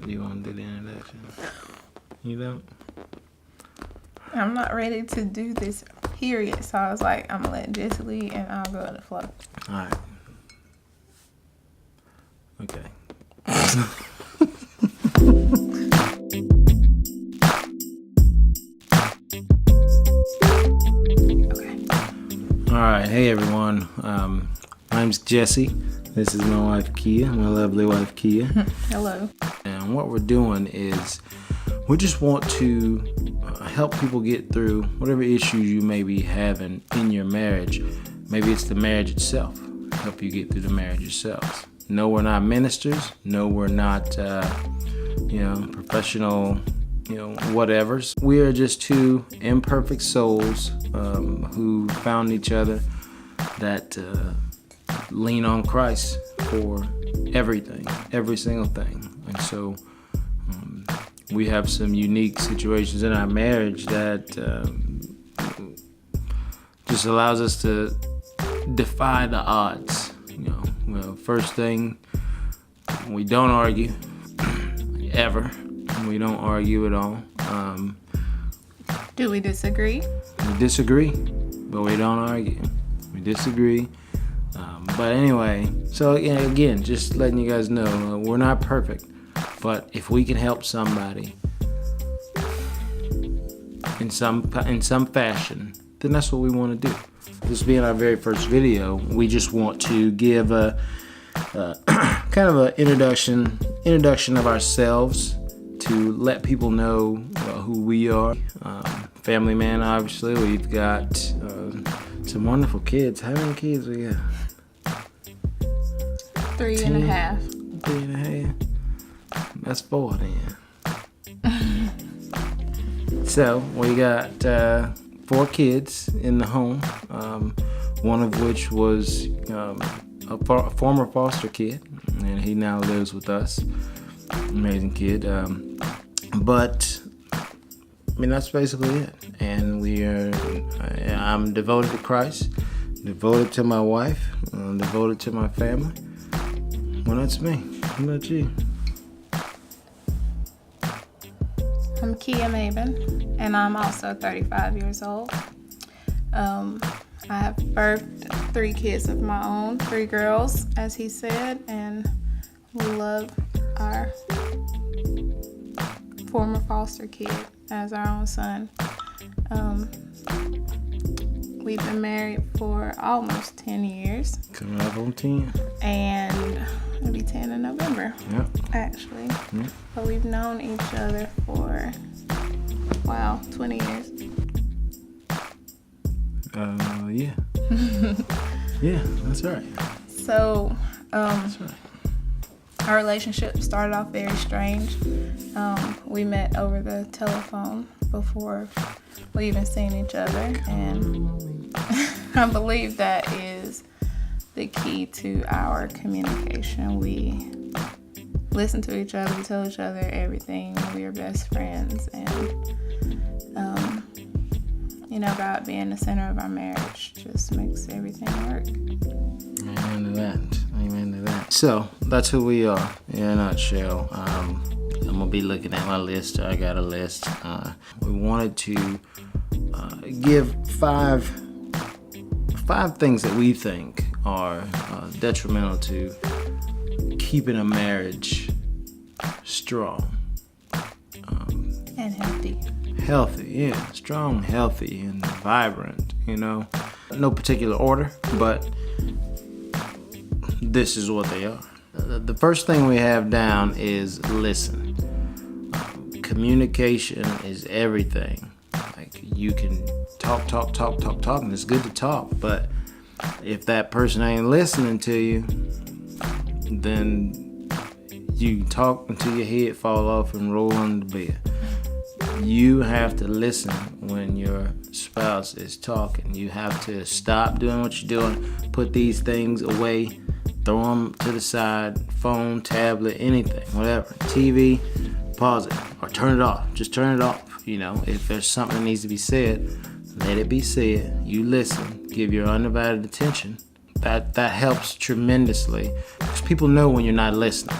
You want to do the introduction? You don't? I'm not ready to do this, period. So I was like, I'm going to let Jesse lead and I'll go with the flow. All right. Okay. Okay. All right. Hey, everyone. My name's Jesse. This is my wife, Kia, my lovely wife, Kia. Hello. And what we're doing is we just want to help people get through whatever issues you may be having in your marriage. Maybe it's the marriage itself. Help you get through the marriage yourselves. No, we're not ministers. No, we're not, professional, whatevers. We are just two imperfect souls who found each other that lean on Christ for everything, every single thing. And so we have some unique situations in our marriage that just allows us to defy the odds. First thing, we don't argue ever. We don't argue at all. Do we disagree? We disagree, but we don't argue. We disagree. But anyway, so again, just letting you guys know, we're not perfect. But if we can help somebody in some fashion, then that's what we want to do. This being our very first video, we just want to give a kind of an introduction of ourselves to let people know who we are. Family man, obviously. We've got some wonderful kids. How many kids we got? 3 and a half. 3 and a half. That's 4 then. So we got 4 kids in the home, one of which was a former foster kid, and he now lives with us. Amazing kid. But that's basically it. And I'm devoted to Christ, devoted to my wife, devoted to my family. Well, that's me. How about you? I'm Kia Maven, and I'm also 35 years old. I have birthed 3 kids of my own, 3 girls, as he said, and we love our former foster kid as our own son. We've been married for almost 10 years. Coming up on 10. And it'll be 10 in November, Yep. actually. Yep. But we've known each other for, 20 years. Yeah. Yeah, that's right. So, That's right. our relationship started off very strange. We met over the telephone before we even seen each other, and I believe that is the key to our communication. We listen to each other, we tell each other everything. We are best friends, and God being the center of our marriage just makes everything work. Amen to that. Amen to that. So that's who we are in a nutshell. I'm gonna be looking at my list. I got a list. We wanted to give five things that we think are detrimental to keeping a marriage strong. And healthy. Healthy, yeah. Strong, healthy, and vibrant, No particular order, but this is what they are. The first thing we have down is listen. Communication is everything. Like, you can talk, and it's good to talk, but if that person ain't listening to you, then you talk until your head fall off and roll under the bed. You have to listen when your spouse is talking. You have to stop doing what you're doing, put these things away, throw them to the side, phone, tablet, anything, whatever, TV, pause it or turn it off. Just turn it off. If there's something that needs to be said, let it be said. You listen, give your undivided attention. That helps tremendously, because people know when you're not listening.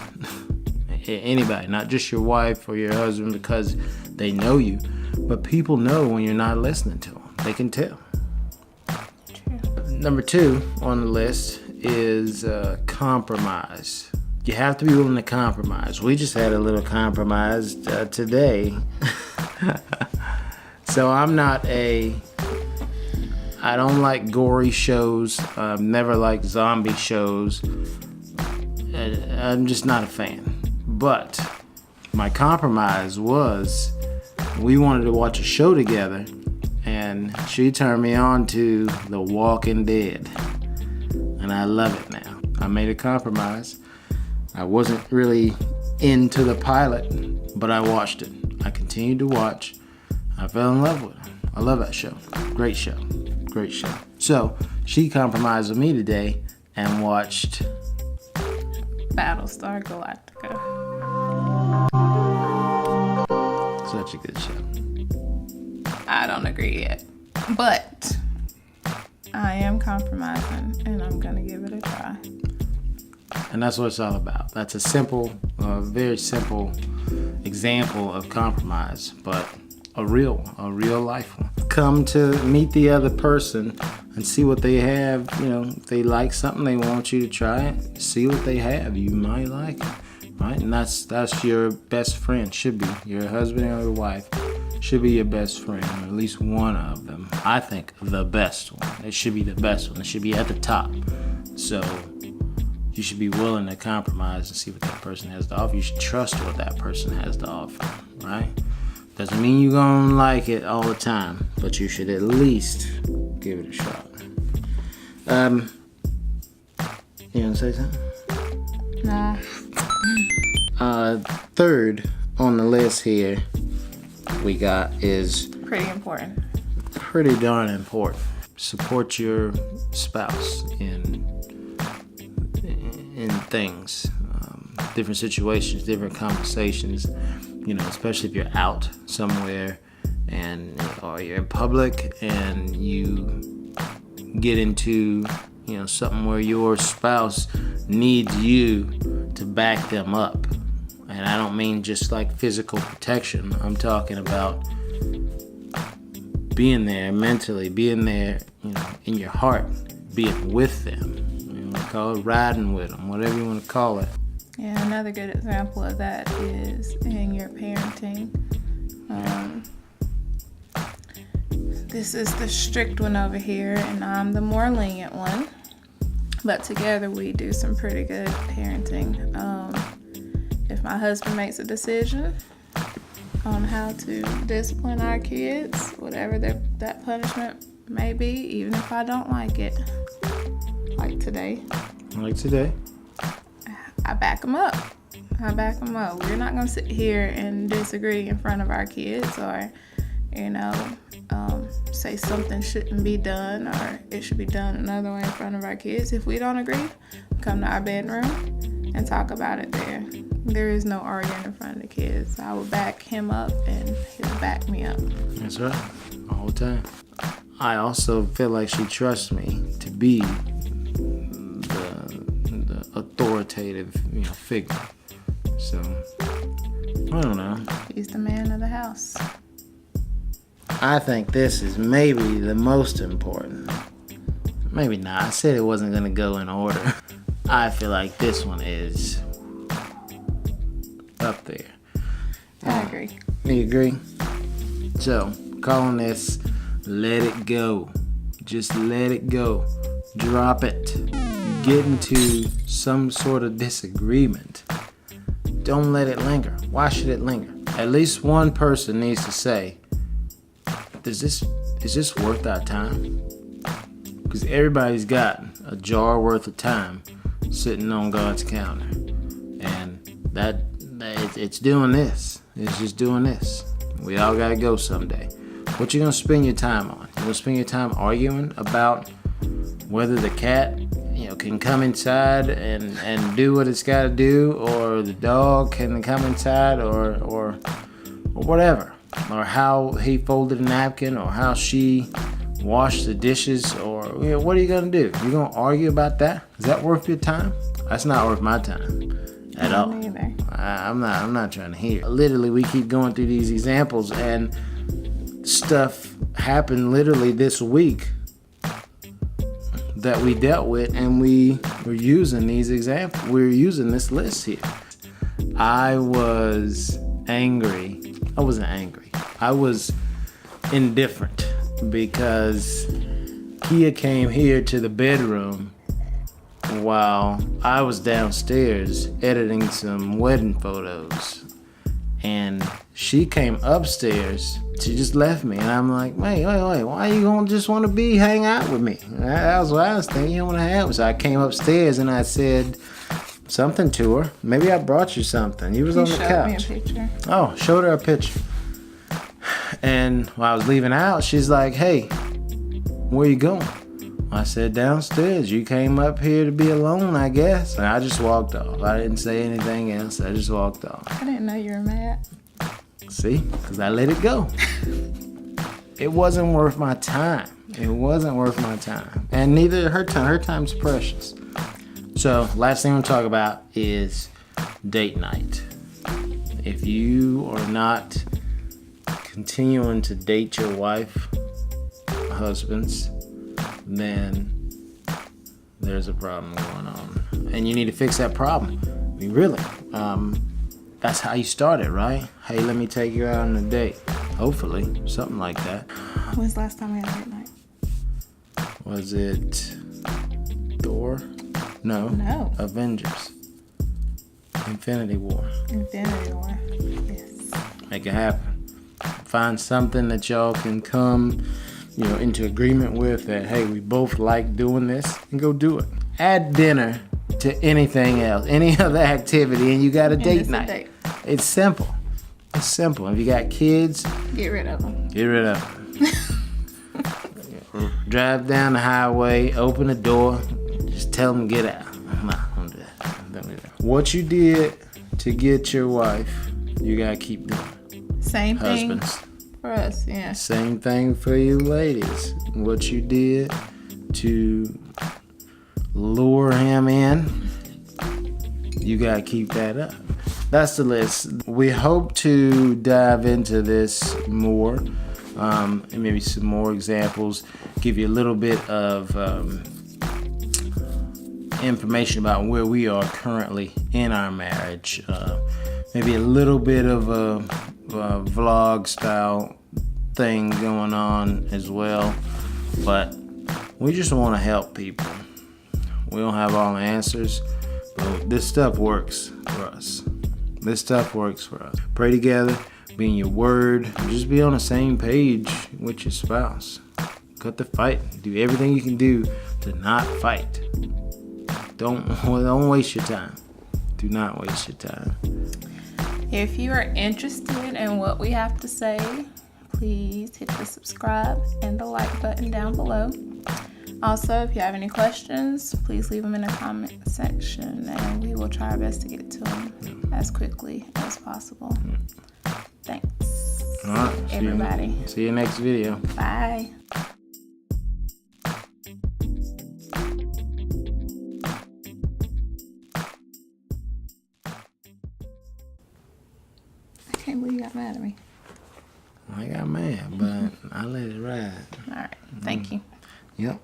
anybody, not just your wife or your husband because they know you, but people know when you're not listening to them. They can tell. True. Number 2 on the list is compromise. You have to be willing to compromise. We just had a little compromise today. So I don't like gory shows. I've never liked zombie shows. I'm just not a fan. But my compromise was we wanted to watch a show together, and she turned me on to The Walking Dead. And I love it now. I made a compromise. I wasn't really into the pilot, but I watched it. I continued to watch. I fell in love with it. I love that show. Great show. Great show. So she compromised with me today and watched Battlestar Galactica. such a good show. I don't agree yet, but I am compromising, and I'm gonna give it a try. And that's what it's all about. That's a simple, very simple example of compromise, but a real life one. Come to meet the other person and see what they have. You know, if they like something, they want you to try it. See what they have. You might like it, right? And that's your best friend. Should be your husband or your wife. Should be your best friend, or at least one of them. I think the best one. It should be the best one. It should be at the top. So you should be willing to compromise and see what that person has to offer. You should trust what that person has to offer, right? Doesn't mean you're gonna like it all the time, but you should at least give it a shot. You gonna say something? Nah. Third on the list here we got is Pretty important. pretty darn important. Support your spouse in things, different situations, different conversations. You know, especially if you're out somewhere or you're in public and you get into something where your spouse needs you to back them up. And I don't mean just like physical protection. I'm talking about being there mentally, being there, in your heart, being with them. You want to call it riding with them, whatever you want to call it. Yeah, another good example of that is in your parenting. This is the strict one over here, and I'm the more lenient one. But together we do some pretty good parenting. If my husband makes a decision on how to discipline our kids, whatever that punishment may be, even if I don't like it, like today. I back them up. We're not going to sit here and disagree in front of our kids or, say something shouldn't be done or it should be done another way in front of our kids. If we don't agree, come to our bedroom and talk about it there. There is no arguing in front of the kids. I will back him up and he'll back me up. That's right. All the time. I also feel like she trusts me to be the authoritative, figure. So, I don't know. He's the man of the house. I think this is maybe the most important. Maybe not. I said it wasn't going to go in order. I feel like this one is up there. I agree. You agree? So, calling this let it go. Just let it go. Drop it. Get into some sort of disagreement. Don't let it linger. Why should it linger? At least one person needs to say, is this worth our time? Because everybody's got a jar worth of time sitting on God's counter. And that it's doing this. It's just doing this. We all gotta go someday. What you gonna spend your time on? You gonna spend your time arguing about whether the cat, can come inside and do what it's gotta do, or the dog can come inside, or whatever, or how he folded a napkin, or how she washed the dishes, or what are you gonna do? You gonna argue about that? Is that worth your time? That's not worth my time at all. Neither. I'm not trying to hear. Literally, we keep going through these examples, and stuff happened literally this week that we dealt with, and we were using these examples. We were using this list here. I was angry. I wasn't angry. I was indifferent because Kia came here to the bedroom while I was downstairs editing some wedding photos. And she came upstairs. She just left me. And I'm like, wait, why you gonna just want to hang out with me? That was what I was thinking. You don't want to hang out. So I came upstairs and I said something to her. Maybe I brought you something. You was on the couch. Showed me a picture. Oh, showed her a picture. And while I was leaving out, she's like, hey, where you going? I said, downstairs. You came up here to be alone, I guess. And I just walked off. I didn't say anything else. I just walked off. I didn't know you were mad. See? Because I let it go. It wasn't worth my time. It wasn't worth my time. And neither her time. Her time's precious. So, last thing I'm going to talk about is date night. If you are not continuing to date your wife, husbands, then there's a problem going on. And you need to fix that problem. I mean, really. That's how you started, right? Hey, let me take you out on a date. Hopefully, something like that. When's the last time we had a date night? Was it Thor? No. Avengers. Infinity War. Infinity War. Yes. Make it happen. Find something that y'all can come, into agreement with, that, hey, we both like doing this, and go do it. Add dinner to anything else, any other activity, and you got a date night. Date. It's simple. It's simple. If you got kids, Get rid of them. get rid of them. Drive down the highway, open the door, just tell them to get out. Nah, don't do that. Don't do that. What you did to get your wife, you gotta keep doing. Same thing Husbands. for us, yeah. Same thing for you ladies. What you did to lure him in, you gotta keep that up. That's the list. We hope to dive into this more, and maybe some more examples, give you a little bit of information about where we are currently in our marriage. Maybe a little bit of a vlog style thing going on as well. But we just want to help people. We don't have all the answers, but this stuff works for us. This stuff works for us. Pray together, be in your word, just be on the same page with your spouse. Cut the fight. Do everything you can do to not fight. Don't waste your time. Do not waste your time. If you are interested in what we have to say, please hit the subscribe and the like button down below. Also, if you have any questions, please leave them in the comment section and we will try our best to get to them as quickly as possible. Thanks, All right. everybody. See you next video. Bye. I can't believe you got mad at me. I got mad, but I let it ride. All right. Thank you. Yep.